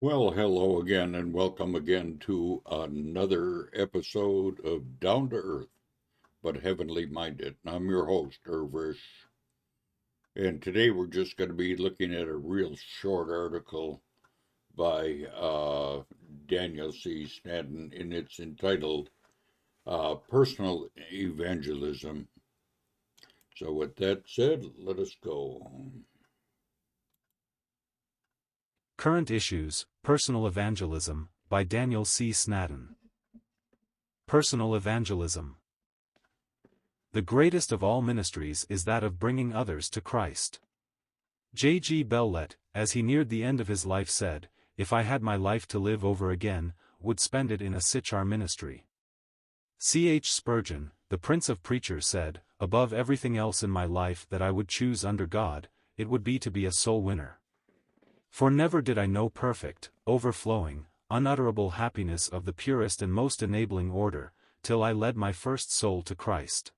Well, hello again, and welcome again to another episode of Down to Earth, but Heavenly Minded. I'm your host, Risch, and today we're just going to be looking at a real short article by Daniel C. Snaddon, and it's entitled Personal Evangelism. So with that said, let us go. Current Issues, Personal Evangelism, by Daniel C. Snaddon. Personal Evangelism. The greatest of all ministries is that of bringing others to Christ. J. G. Bellett, as he neared the end of his life said, "If I had my life to live over again, would spend it in a Sichar ministry." C. H. Spurgeon, the Prince of Preachers said, "Above everything else in my life that I would choose under God, it would be to be a soul winner. For never did I know perfect, overflowing, unutterable happiness of the purest and most enabling order, till I led my first soul to Christ."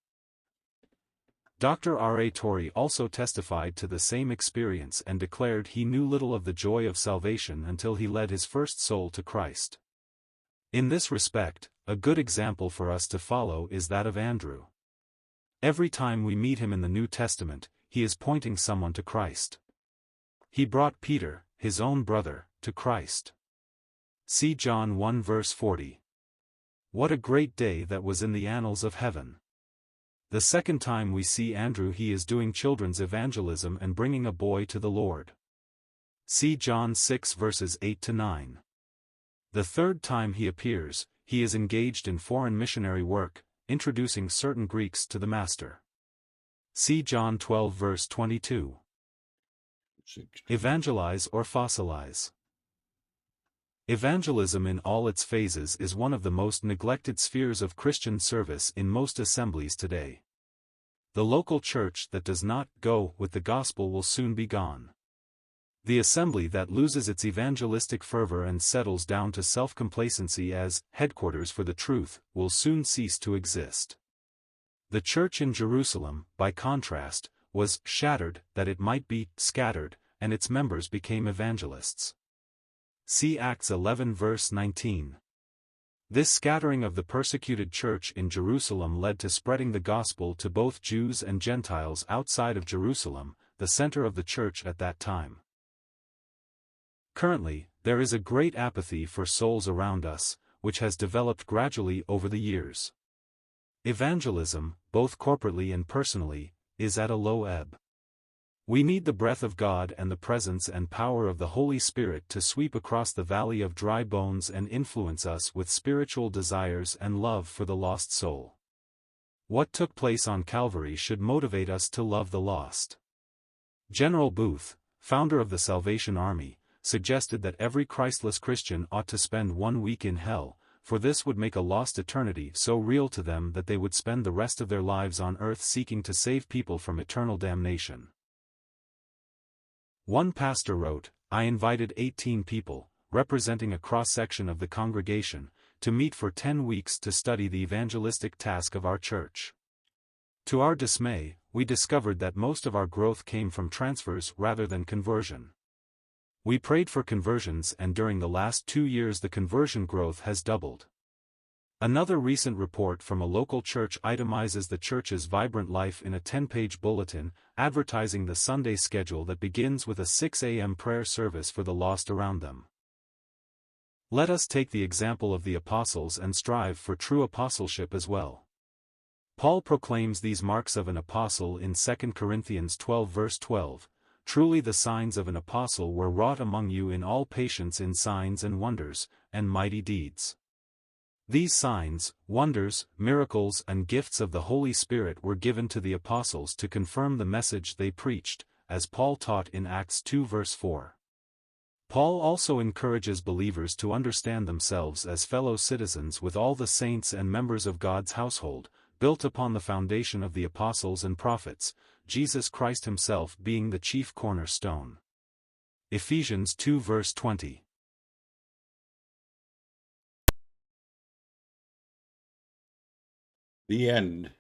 Dr. R. A. Torrey also testified to the same experience and declared he knew little of the joy of salvation until he led his first soul to Christ. In this respect, a good example for us to follow is that of Andrew. Every time we meet him in the New Testament, he is pointing someone to Christ. He brought Peter, his own brother, to Christ. See John 1 verse 40. What a great day that was in the annals of heaven. The second time we see Andrew, he is doing children's evangelism and bringing a boy to the Lord. See John 6 verses 8 to 9. The third time he appears, he is engaged in foreign missionary work, introducing certain Greeks to the Master. See John 12 verse 22. Evangelize or fossilize. Evangelism in all its phases is one of the most neglected spheres of Christian service in most assemblies today. The local church that does not go with the gospel will soon be gone. The assembly that loses its evangelistic fervor and settles down to self-complacency as headquarters for the truth will soon cease to exist. The church in Jerusalem, by contrast, was shattered that it might be scattered, and its members became evangelists. See Acts 11 verse 19. This scattering of the persecuted church in Jerusalem led to spreading the gospel to both Jews and Gentiles outside of Jerusalem, the center of the church at that time. Currently, there is a great apathy for souls around us, which has developed gradually over the years. Evangelism, both corporately and personally, is at a low ebb. We need the breath of God and the presence and power of the Holy Spirit to sweep across the valley of dry bones and influence us with spiritual desires and love for the lost soul. What took place on Calvary should motivate us to love the lost. General Booth, founder of the Salvation Army, suggested that every Christless Christian ought to spend 1 week in hell, for this would make a lost eternity so real to them that they would spend the rest of their lives on earth seeking to save people from eternal damnation. One pastor wrote, "I invited 18 people, representing a cross-section of the congregation, to meet for 10 weeks to study the evangelistic task of our church. To our dismay, we discovered that most of our growth came from transfers rather than conversion. We prayed for conversions, and during the last 2 years the conversion growth has doubled." Another recent report from a local church itemizes the church's vibrant life in a 10-page bulletin, advertising the Sunday schedule that begins with a 6 a.m. prayer service for the lost around them. Let us take the example of the apostles and strive for true apostleship as well. Paul proclaims these marks of an apostle in 2 Corinthians 12 verse 12, "Truly the signs of an apostle were wrought among you in all patience in signs and wonders, and mighty deeds." These signs, wonders, miracles and gifts of the Holy Spirit were given to the apostles to confirm the message they preached, as Paul taught in Acts 2 verse 4. Paul also encourages believers to understand themselves as fellow citizens with all the saints and members of God's household, built upon the foundation of the apostles and prophets, Jesus Christ himself being the chief cornerstone. Ephesians 2 verse 20. The end